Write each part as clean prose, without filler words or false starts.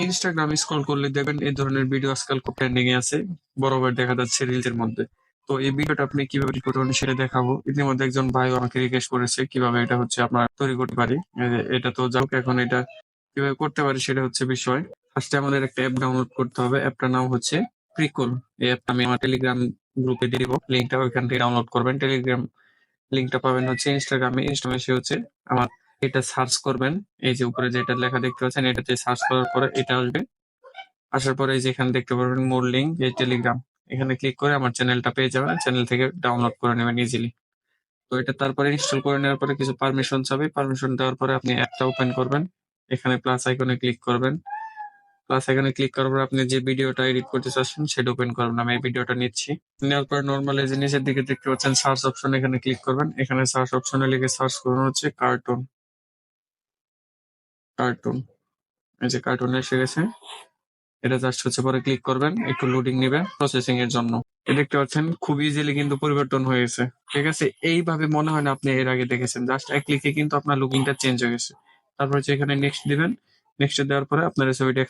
ইনস্টাগ্রামে স্ক্রল করলে দেখবেন এই ধরনের ভিডিও আজকাল খুব ট্রেন্ডিং এ আছে, বরাবর দেখা যাচ্ছে রিলস এর মধ্যে। তো এই ভিডিওটা আপনি কিভাবে তৈরি করবেন সেটা দেখাবো। ইতিমধ্যে একজন ভাই আমাকে রিকোয়েস্ট করেছে কিভাবে এটা হচ্ছে আপনার তৈরি করতে পারি। এটা তো যাই হোক, এখন এটা কিভাবে করতে পারি সেটা হচ্ছে বিষয়। ফার্স্টে আমাদের একটা অ্যাপ ডাউনলোড করতে হবে। অ্যাপটার নাম হচ্ছে প্রিকল। এই অ্যাপটা আমি আমার টেলিগ্রাম গ্রুপে দিয়ে দিব, লিঙ্কটা ওইখান থেকে ডাউনলোড করবেন। টেলিগ্রাম লিঙ্কটা পাবেন হচ্ছে ইনস্টাগ্রামে এসে হচ্ছে আমার এটা সার্চ করবেন। এই যে উপরে যেটা লেখা দেখতে পাচ্ছেন, এটাতে সার্চ করার পরে এটা আসবে। আসার পরে এই যে এখানে দেখতে পারবেন মোর লিঙ্ক, এই টেলিগ্রাম, এখানে ক্লিক করে আমার চ্যানেলটা পেয়ে যাবেন। চ্যানেল থেকে ডাউনলোড করে নেবেন ইজিলি। তো এটা তারপরে ইনস্টল করে নেওয়ার পরে কিছু পারমিশন চাবে। পারমিশন দেওয়ার পরে আপনি অ্যাপটা ওপেন করবেন। এখানে প্লাস আইকনে ক্লিক করবেন। প্লাস আইকনে ক্লিক করার পর আপনি যে ভিডিওটা এডিট করতে চাচ্ছেন সেটা ওপেন করবেন। আমি এই ভিডিওটা নিচ্ছি। নেওয়ার পরে নর্মাল এই যে নিচের দিকে দেখতে পাচ্ছেন সার্চ অপশন, এখানে ক্লিক করবেন। এখানে সার্চ অপশনে লিখে সার্চ করুন হচ্ছে কার্টুন। কার্টুন, এই যে কার্টুন এসে গেছে। এটা জাস্ট হচ্ছে পরে ক্লিক করবেন, একটু লোডিং নেবে প্রসেসিং এর জন্য। এই দেখতে পাচ্ছেন খুব ইজিলি কিন্তু পরিবর্তন হয়ে গেছে। ঠিক আছে, এইভাবে মনে হয় না আপনি এর আগে দেখেছেন। জাস্ট এক ক্লিকে কিন্তু আপনার লুকিংটা চেঞ্জ হয়ে গেছে। তারপর হচ্ছে এখানে নেক্সট দিবেন। নেক্সট দেওয়ার পরে আপনার ছবিটা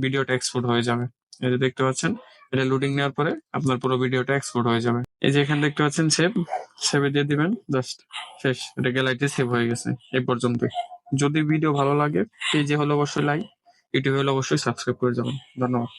ভিডিওটা এক্সপোর্ট হয়ে যাবে। এই যে দেখতে পাচ্ছেন, এটা লোডিং নেওয়ার পরে আপনার পুরো ভিডিওটা এক্সপোর্ট হয়ে যাবে। এই যে এখানে দেখতে পাচ্ছেন সেভে দিয়ে দিবেন, জাস্ট শেষ। এটা গ্যালারিতে সেভ হয়ে গেছে। এই পর্যন্তই। যদি ভিডিও ভালো লাগে পেজে হলে অবশ্যই লাইক, ইউটিউবে হলে অবশ্যই সাবস্ক্রাইব করে যাবেন। ধন্যবাদ।